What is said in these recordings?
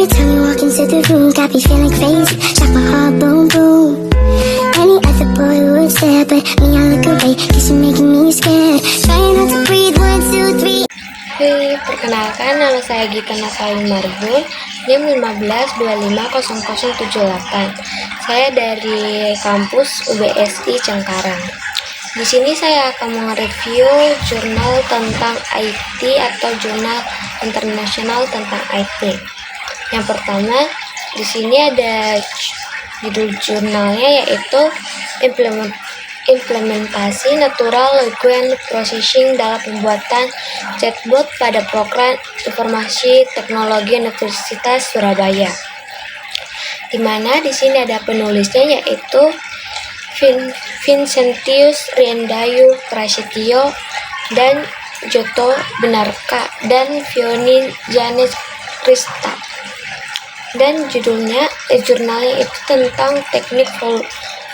time you walk into the room, got me feeling crazy, like my heart boom boom. Any other boy would stare, but me I look away, cause you're making me scared. Trying not to breathe, 1, 2, 3. Hai, perkenalkan nama saya Gita Natalin Marbun, NIM 15250078. Saya dari kampus UBSI Cengkareng. Di sini saya akan mereview jurnal tentang IT atau jurnal internasional tentang IT. Yang pertama, di sini ada judul jurnalnya yaitu Implementasi Natural Language Processing dalam pembuatan chatbot pada program informasi teknologi Universitas Surabaya. Di mana di sini ada penulisnya yaitu Vincentius Riendayu Prasetyo dan Joto Benarka dan Fioni Janes Krista. Dan jurnalnya itu tentang teknik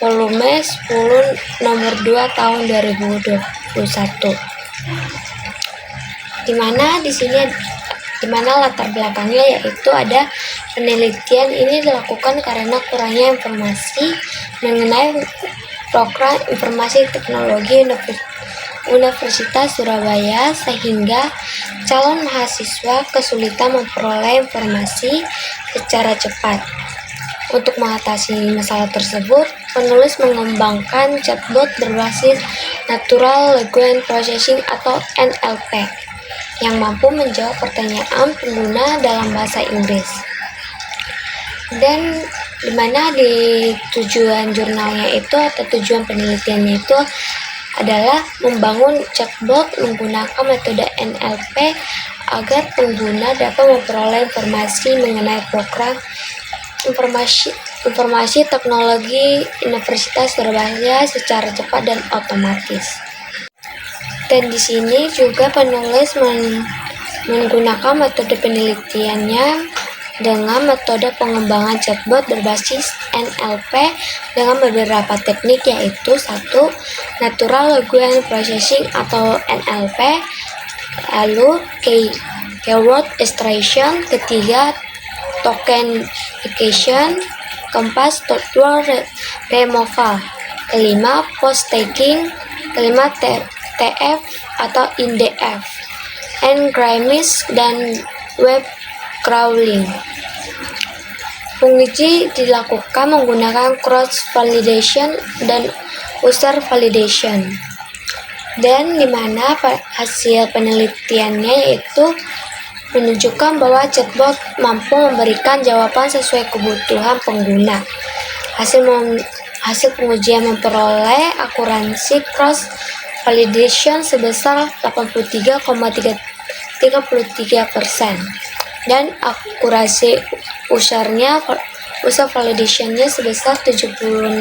volume 10 nomor 2 tahun 2021. Di mana latar belakangnya yaitu ada penelitian ini dilakukan karena kurangnya informasi mengenai program informasi teknologi Universitas Surabaya sehingga calon mahasiswa kesulitan memperoleh informasi secara cepat. Untuk mengatasi masalah tersebut, penulis mengembangkan chatbot berbasis Natural Language Processing atau NLP yang mampu menjawab pertanyaan pengguna dalam bahasa Inggris. Dan dimana di tujuan jurnalnya itu atau tujuan penelitiannya itu adalah membangun chatbot menggunakan metode NLP agar pengguna dapat memperoleh informasi mengenai program informasi teknologi Universitas Surabaya secara cepat dan otomatis. Dan di sini juga penulis menggunakan metode penelitiannya dengan metode pengembangan chatbot berbasis NLP dengan beberapa teknik yaitu 1. Natural Language Processing atau NLP, lalu keyword extraction, ketiga tokenification, keempat structural removal, kelima post tagging, kelima TF atau INDF, n-grimis dan web crawling. Penguji dilakukan menggunakan cross validation dan user validation. Dan dimana hasil penelitiannya yaitu menunjukkan bahwa chatbot mampu memberikan jawaban sesuai kebutuhan pengguna. Hasil pengujian memperoleh akurasi cross validation sebesar 83,33% dan akurasi user validationnya sebesar 76%.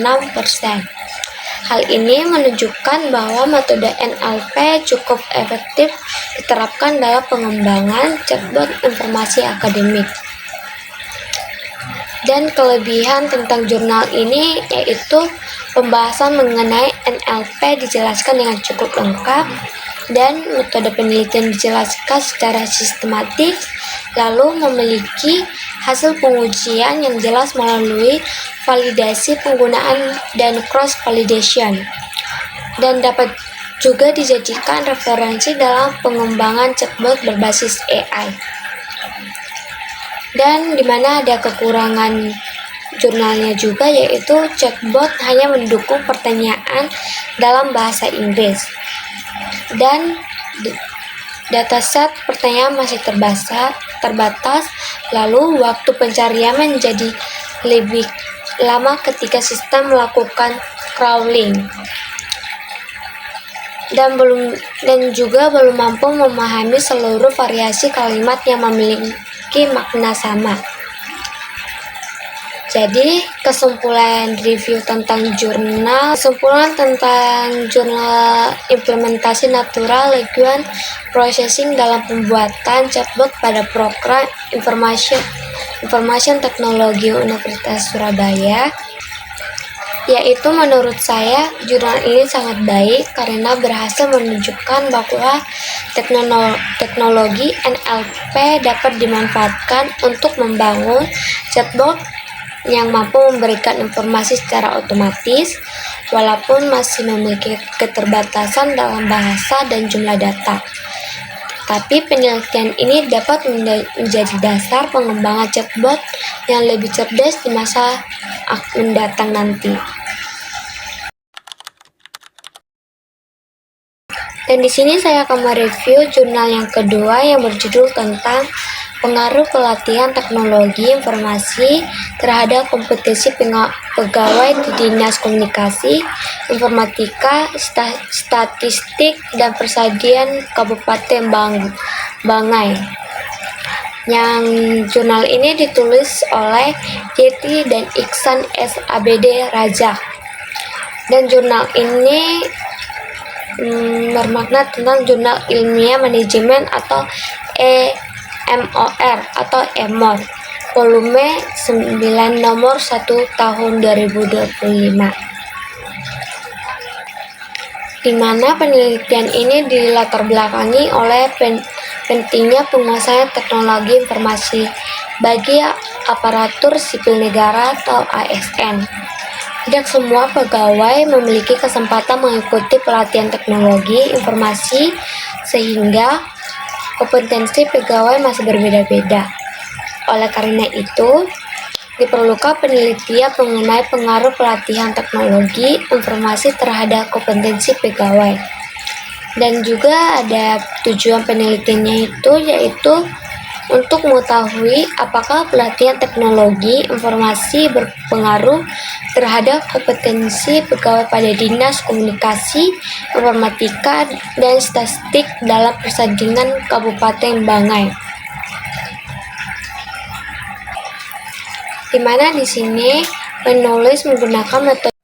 Hal ini menunjukkan bahwa metode NLP cukup efektif diterapkan dalam pengembangan chatbot informasi akademik. Dan kelebihan tentang jurnal ini yaitu pembahasan mengenai NLP dijelaskan dengan cukup lengkap dan metode penelitian dijelaskan secara sistematis, lalu memiliki hasil pengujian yang jelas melalui validasi penggunaan dan cross validation, dan dapat juga dijadikan referensi dalam pengembangan chatbot berbasis AI. Dan dimana ada kekurangan jurnalnya juga yaitu chatbot hanya mendukung pertanyaan dalam bahasa Inggris dan dataset pertanyaan masih terbatas, lalu waktu pencarian menjadi lebih lama ketika sistem melakukan crawling dan juga belum mampu memahami seluruh variasi kalimat yang memiliki makna sama. Jadi kesimpulan tentang jurnal implementasi Natural Language Processing dalam pembuatan chatbot pada program information teknologi Universitas Surabaya yaitu menurut saya jurnal ini sangat baik karena berhasil menunjukkan bahwa teknologi NLP dapat dimanfaatkan untuk membangun chatbot yang mampu memberikan informasi secara otomatis walaupun masih memiliki keterbatasan dalam bahasa dan jumlah data. Tapi penelitian ini dapat menjadi dasar pengembangan chatbot yang lebih cerdas di masa mendatang nanti. Dan di sini saya akan mereview jurnal yang kedua yang berjudul tentang pengaruh pelatihan teknologi informasi terhadap kompetensi pegawai di Dinas Komunikasi, Informatika, Statistik, dan Persadian Kabupaten Banggai. Yang jurnal ini ditulis oleh Yeti dan Iksan SABD Raja. Dan jurnal ini bermakna tentang jurnal ilmiah manajemen atau EMOR atau EMOR volume 9 nomor 1 tahun 2025, di mana penelitian ini dilatar belakangi oleh pentingnya penguasaan teknologi informasi bagi aparatur sipil negara atau ASN. Tidak semua pegawai memiliki kesempatan mengikuti pelatihan teknologi informasi sehingga kompetensi pegawai masih berbeda-beda. Oleh karena itu, diperlukan penelitian mengenai pengaruh pelatihan teknologi informasi terhadap kompetensi pegawai. Dan juga ada tujuan penelitiannya yaitu untuk mengetahui apakah pelatihan teknologi informasi berpengaruh terhadap kompetensi pegawai pada Dinas Komunikasi, Informatika, dan Statistik dalam Persadian Kabupaten Banggai. Di mana di sini penulis menggunakan metode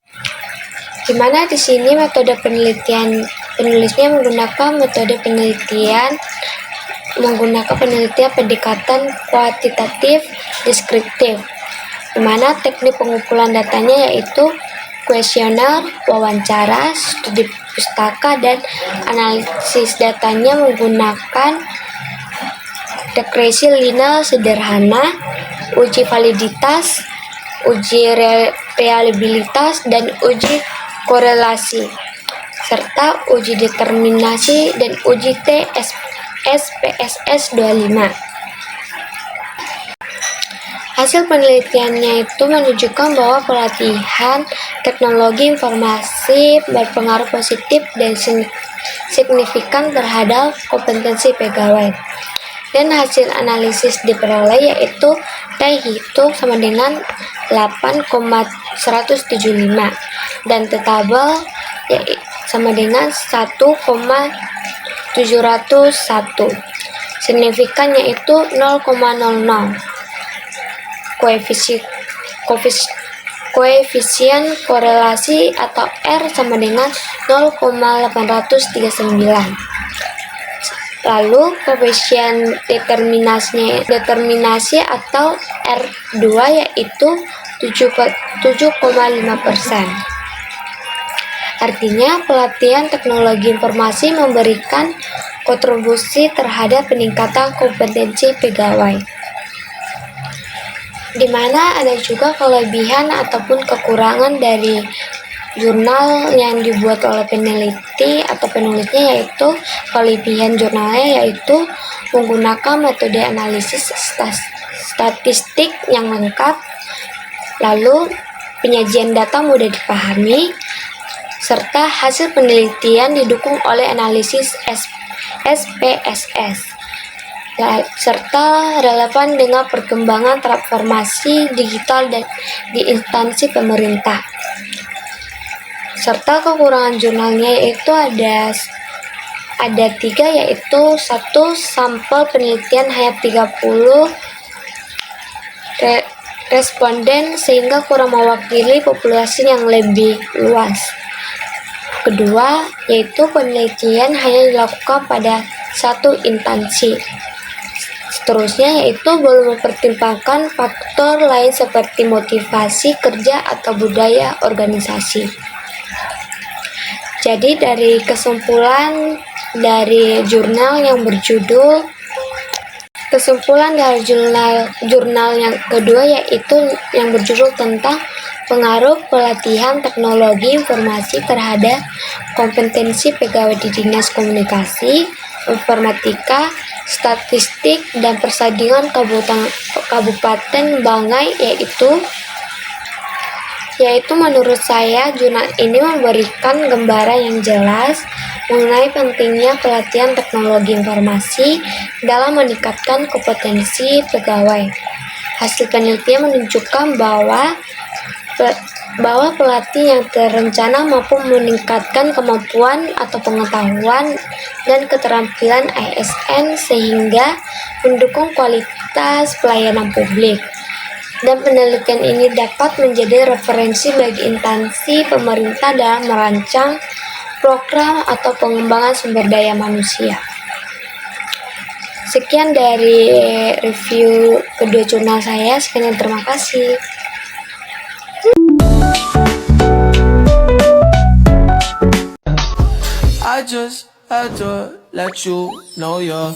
penulisnya menggunakan metode penelitian pendekatan kuantitatif deskriptif, di mana teknik pengumpulan datanya yaitu kuesioner, wawancara, studi pustaka, dan analisis datanya menggunakan regresi linear sederhana, uji validitas, uji reliabilitas, dan uji korelasi, serta uji determinasi dan uji SPSS 25. Hasil penelitiannya itu menunjukkan bahwa pelatihan teknologi informasi berpengaruh positif dan signifikan terhadap kompetensi pegawai. Dan hasil analisis diperoleh yaitu T-hitung sama dengan 8,175 dan T-tabel sama dengan 1,701. Signifikannya itu 0,00. Koefisien korelasi atau R sama dengan 0,839. Lalu koefisien determinasi atau R2 yaitu 7,5%. Artinya pelatihan teknologi informasi memberikan kontribusi terhadap peningkatan kompetensi pegawai. Di mana ada juga kelebihan ataupun kekurangan dari jurnal yang dibuat oleh peneliti atau penulisnya, yaitu kelebihan jurnalnya yaitu menggunakan metode analisis statistik yang lengkap, lalu penyajian data mudah dipahami, serta hasil penelitian didukung oleh analisis SPSS, serta relevan dengan perkembangan transformasi digital dan di instansi pemerintah. Serta kekurangan jurnalnya yaitu ada 3, yaitu 1. Sampel penelitian hanya 30 responden sehingga kurang mewakili populasi yang lebih luas. Kedua, yaitu penelitian hanya dilakukan pada satu instansi Seterusnya yaitu belum mempertimbangkan faktor lain seperti motivasi kerja atau budaya organisasi. Jadi dari kesimpulan dari jurnal yang berjudul jurnal yang kedua yaitu yang berjudul tentang pengaruh pelatihan teknologi informasi terhadap kompetensi pegawai di Dinas Komunikasi, Informatika, Statistik, dan Persadian Kabupaten Banggai yaitu menurut saya jurnal ini memberikan gambaran yang jelas mengenai pentingnya pelatihan teknologi informasi dalam meningkatkan kompetensi pegawai. Hasil penelitian menunjukkan bahwa pelatih yang terencana mampu meningkatkan kemampuan atau pengetahuan dan keterampilan ASN sehingga mendukung kualitas pelayanan publik. Dan penelitian ini dapat menjadi referensi bagi instansi pemerintah dalam merancang program atau pengembangan sumber daya manusia. Sekian dari review kedua jurnal saya. Sekian, terima kasih. I just had to let you know you're